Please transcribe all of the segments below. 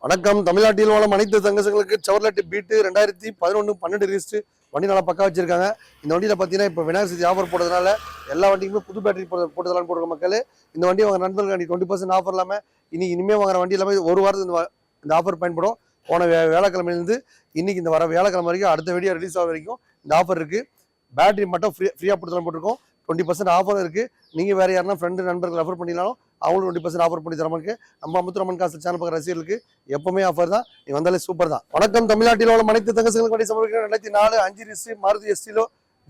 வணக்கம். தமிழ்நாட்டில் வாழும் அனைத்து சங்கங்களுக்கு செவர்லெட் பீட்டு 2011-12 ரிஜிஸ்டர் வண்டி நல்லா பக்கா வச்சிருக்காங்க. இந்த வண்டியில் பார்த்தீங்கன்னா இப்போ விநாயகர் சதுர்த்தி ஆஃபர் போட்டதுனால எல்லா வண்டிக்குமே புது பேட்டரி போட்டதெல்லாம் போடுற மக்கள் இந்த வண்டி வாங்க நண்பர்கள் 20% ஆஃபர் இல்லாமல் இனிமேல் வாங்குற வண்டி எல்லாமே ஒரு வாரத்துக்கு இந்த ஆஃபர் பயன்படும். போன வேலைக்கிழமையிலேருந்து இன்னைக்கு இந்த வர வேலைக்கிழமை வரைக்கும் அடுத்த வீடியோ ரிலீஸ் ஆகிற வரைக்கும் இந்த ஆஃபர் இருக்குது. பேட்டரி மட்டும் ஃப்ரீயாக போட்டுதெல்லாம் போட்டிருக்கோம். 20% ஆஃபர் இருக்குது. நீங்கள் வேறு யாருன்னா ஃப்ரெண்டு நண்பர்கள் ரெஃபர் பண்ணினாலும் அவங்களுக்கு 20% ஆஃபர் பண்ணி தரமாக்கு நம்ம முத்துரமன் காசு சேனல் பார்க்குற ரசிகர்களுக்கு எப்பவுமே ஆஃபர் தான். நீ வந்தாலே சூப்பர் தான். வணக்கம். தமிழ்நாட்டில் உள்ள அனைத்து தங்கங்களுக்கு வண்டி சமர்ப்பிக்கிறேன். 2004 5 ரிஜிஸ்டர் மாருதி எஸ்டிலோ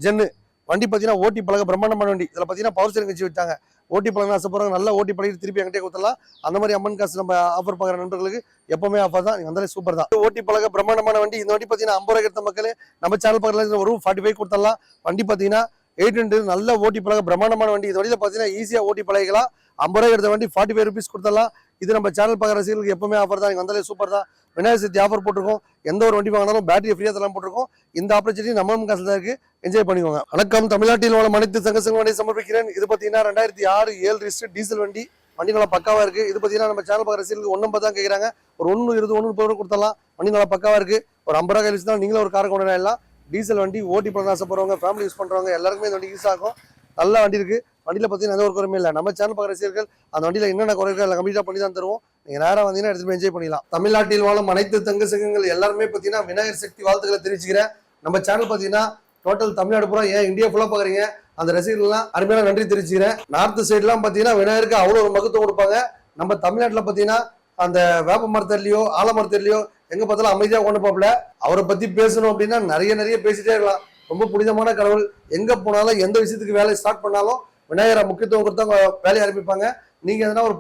ஜென்னு வண்டி பார்த்தீங்கன்னா ஓட்டி பழக பிரம்மாண்டமான வண்டி. இதில் பார்த்தீங்கன்னா பவர் ஸ்டீரிங் வச்சு விட்டாங்க. ஓட்டி பழக ஆசைப்படுறாங்க, நல்லா ஓட்டி பழகி திருப்பி என்கிட்டே கொடுத்துடலாம். அந்த மாதிரி அம்மன் காசு நம்ம ஆஃபர் பார்க்குற நண்பர்களுக்கு எப்பவுமே ஆஃபர் தான். நீங்க வந்தாலே சூப்பர் தான். ஓட்டி பழக பிரம்மாண்டமான வண்டி. இந்த வண்டி பார்த்தீங்கன்னா 50 ரூபாய்க்கு எடுத்த மக்களே நம்ம சேனல் பார்க்குற ஒரு 45 கொடுத்துடலாம். வண்டி பார்த்தீங்கன்னா 800 நல்ல ஓட்டி பழக பிரம்மாண்டமான வண்டி. இந்த வண்டியில் பார்த்தீங்கன்னா ஈஸியாக ஓட்டி பழகிக்கலாம். 50 ரூபாய் எடுத்த வண்டி 45 rupees கொடுத்துடலாம். இது நம்ம சேனல் பார்க்குற ரசிகர்களுக்கு எப்பவுமே ஆஃபர் தான். நீங்கள் வந்தாலே சூப்பர் தான். விநாயகர் சதுர்த்தி ஆஃபர் போட்டிருக்கோம். எந்த ஒரு வண்டி வாங்கினாலும் பேட்டரி ஃப்ரீயாக தரலாம் போட்டிருக்கோம். இந்த ஆப்பர்ச்சுனிட்டி நம்ம காசில் தான் இருக்குது. என்ஜாய் பண்ணிக்கோங்க. வணக்கம். தமிழ்நாட்டில் உள்ள அனைத்து சங்கங்கள் வண்டி சமர்ப்பிக்கிறேன். இது பார்த்தீங்கன்னா 2006-7 ரிஜிஸ்டர் டீசல் வண்டி. வண்டி நல்லா பக்காவாக இருக்குது. இது பார்த்தீங்கன்னா நம்ம சேனல் பார்க்குற ரசிகர்களுக்கு 150 தான் கேட்குறாங்க. ஒரு 120 130 கொடுத்துடலாம். வண்டி நல்லா பக்காவாக இருக்குது. ஒரு 50 ரூபாய் கழிச்சு தான் நீங்களும் ஒரு காரை கொண்டு வரலாம். டீசல் வண்டி ஓட்டி பழக ஆசைப்படுறவங்க, ஃபேமிலி யூஸ் பண்ணுறவங்க எல்லாருக்குமே இந்த வண்டி யூஸ் ஆகும். நல்ல வண்டி இருக்குது. வண்டியில் பார்த்தீங்கன்னா எந்த ஒரு குறையுமே இல்லை. நம்ம சேனல் பார்க்குற ரசிகர்கள் அந்த வண்டியில் என்னென்ன குறைகள் எல்லாம் கம்ப்ளீட்டாக பண்ணி தான் தருவோம். நீங்கள் நேராக வந்தீங்கன்னா எடுத்து போய் என்ஜாய் பண்ணிடலாம். தமிழ்நாட்டில் வாழும் அனைத்து தங்க சங்கங்கள் எல்லாருமே பார்த்தீங்கன்னா விநாயகர் சக்தி வாழ்த்துக்களை தெரிவிச்சுக்கிறேன். நம்ம சேனல் பார்த்தீங்கன்னா டோட்டல் தமிழ்நாடு பூரா ஏன் இந்தியா ஃபுல்லாக பார்க்குறீங்க அந்த ரசிகர்கள்லாம் அருமையான நன்றி தெரிவிச்சுக்கிறேன். நார்த் சைட்லாம் பார்த்தீங்கன்னா விநாயகருக்கு அவ்வளோ ஒரு மகத்துவம் கொடுப்பாங்க. நம்ம தமிழ்நாட்டில் பார்த்தீங்கன்னா அந்த வேப்ப மரத்தர்லையோ ஆலமரத்தர்லையோ எங்கே பார்த்தாலும் அமைதியாக கொண்டு போகல. அவரை பற்றி பேசணும் அப்படின்னா நிறைய பேசிட்டே இருக்கலாம். ரொம்ப புனிதமான கடவுள். எங்கே போனாலும் எந்த விஷயத்துக்கு வேலையை ஸ்டார்ட் பண்ணாலும் விநாயகரை முக்கியத்துவம் கொடுத்தவங்க வேலையை ஆரம்பிப்பாங்க. நீங்கள் எதனா ஒரு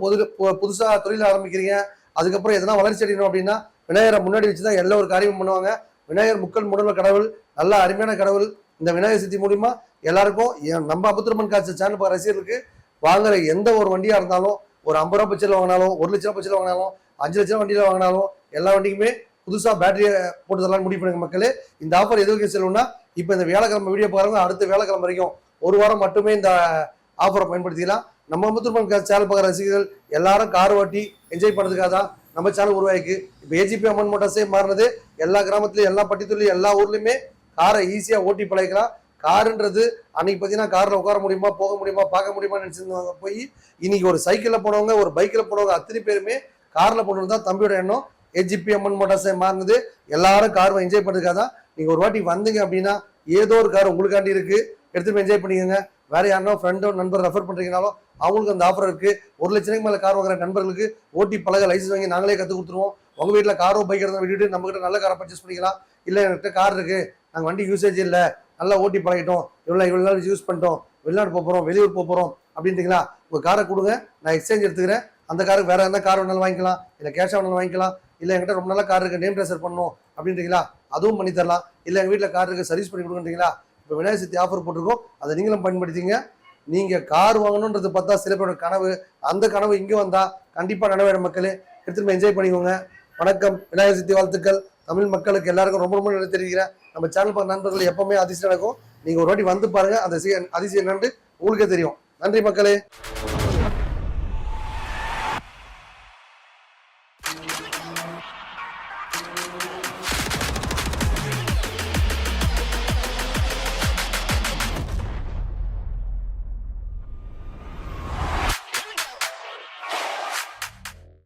புதுசாக தொழில் ஆரம்பிக்கிறீங்க, அதுக்கப்புறம் எதனா வளர்ச்சி அடையணும் அப்படின்னா விநாயகரை முன்னாடி வச்சு தான் எல்லா ஒரு காரியமும் பண்ணுவாங்க. விநாயகர் முக்கள் முதல்வர் கடவுள், நல்ல அருமையான கடவுள். இந்த விநாயகர் சதுர்த்தி மூலியமா எல்லாருக்கும் நம்ம முத்துரமன் காசு சேனல் பார்க்குற ரசிகர்களுக்கு வாங்குற எந்த ஒரு வண்டியாக இருந்தாலும் ஒரு 50 ரூபா பட்சத்தில் வாங்கினாலும் 1 லட்ச ரூபா பட்சத்தில் வாங்கினாலும் 5 லட்ச ரூபா வண்டியில் வாங்கினாலும் எல்லா வண்டிக்குமே புதுசாக பேட்டரியை போட்டு தரலாம் முடிவு பண்ணுங்க மக்களே. இந்த ஆஃபர் எதுக்கு செல்லும்னா இப்போ இந்த வேலைக்கிழமை வீடியோ பாருங்க, அடுத்த வேலைக்கிழமை வரைக்கும் ஒரு வாரம் மட்டுமே இந்த ஆஃபரை பயன்படுத்திக்கலாம். நம்ம முத்துரமன் காசு சேனல் பார்க்குற ரசிகர்கள் எல்லாரும் கார் ஓட்டி என்ஜாய் பண்ணுறதுக்காக தான் நம்ம சேனல் உருவாயிருக்கு. இப்போ ஏஜிபி அம்மன் மோட்டார்ஸே மாறினது. எல்லா கிராமத்துலையும் எல்லா பட்டித்துலையும் எல்லா ஊர்லையுமே காரை ஈஸியாக ஓட்டி பழகிக்கலாம். காருன்றது அன்னைக்கு பார்த்தீங்கன்னா காரில் உட்கார முடியுமா, போக முடியுமா, பார்க்க முடியுமா நினச்சிருந்தவங்க போய் இன்னைக்கு ஒரு சைக்கிளில் போனவங்க, ஒரு பைக்கில் போனவங்க அத்தனை பேருமே காரில் போனது தான் தம்பியோட எண்ணம். ஏஜிபி அம்மன் மோட்டார்ஸே மாறினது. எல்லாரும் காரை என்ஜாய் பண்ணுறதுக்காக தான். நீங்கள் ஒரு வாட்டி வந்தீங்க அப்படின்னா ஏதோ ஒரு கார் உங்களுக்காண்டி இருக்குது, எடுத்துகிட்டு என்ஜாய் பண்ணிக்கோங்க. வேற யாருன்னா ஃப்ரெண்டோ நண்பர் ரெஃபர் பண்ணுறீங்கனாலும் அவங்களுக்கு அந்த ஆஃபர் இருக்குது. 1 லட்ச ரூபாய்க்கு மேலே கார் வாங்குற நண்பர்களுக்கு ஓட்டி பழக லைசன்ஸ் வாங்கி நாங்களே கற்றுக் கொடுத்துருவோம். உங்கள் வீட்டில் காரோ பைக் இருந்தால் விட்டுட்டு நம்மகிட்ட நல்ல காரை பர்ச்சேஸ் பண்ணிக்கலாம். இல்லை என்கிட்ட கார் இருக்குது, நாங்கள் வண்டி யூசேஜ் இல்லை, நல்லா ஓட்டி பழகிட்டோம், இவ்வளோ நாள் யூஸ் பண்ணிட்டோம், வெளிநாடு போகிறோம், வெளியூர் போகிறோம் அப்படின்றீங்களா, உங்கள் காரை கொடுங்க, நான் எக்ஸ்சேஞ்ச் எடுத்துக்கிறேன். அந்த காருக்கு வேறு எந்த கார் வேணாலும் வாங்கிக்கலாம், இல்லை கேஷாக வேணாலும் வாங்கிக்கலாம். இல்லை என்கிட்ட ரொம்ப நாளாக கார் இருக்குது, நேம் ட்ரான்ஸ்ஃபர் பண்ணணும் அப்படின்றீங்களா, அதுவும் பண்ணி தரலாம். இல்லை எங்கள் வீட்டில் கார் இருக்குது, சர்வீஸ் பண்ணி கொடுக்குறீங்களா, இப்போ விநாயகர் சதுர்த்தி ஆஃபர் போட்டிருக்கோம், அதை நீங்களும் பயன்படுத்திங்க. நீங்கள் கார் வாங்கணுன்றது பார்த்தா சில பேரோட கனவு, அந்த கனவு இங்கே வந்தால் கண்டிப்பாக நனவேட மக்களே எடுத்துகிட்டு என்ஜாய் பண்ணிக்கோங்க. வணக்கம். விநாயகர் சதுர்த்தி வாழ்த்துக்கள். தமிழ் மக்களுக்கு எல்லாருக்கும் ரொம்ப நன்றி தெரிவிக்கிறேன். நம்ம சேனல் பார்க்குற நண்பர்கள் எப்பவுமே அதிர்ஷ்டம் நடக்கும். நீங்கள் ஒரு வாட்டி வந்து பாருங்கள், அந்த அதிசயம் என்னன்னு உங்களுக்கே தெரியும். நன்றி மக்களே.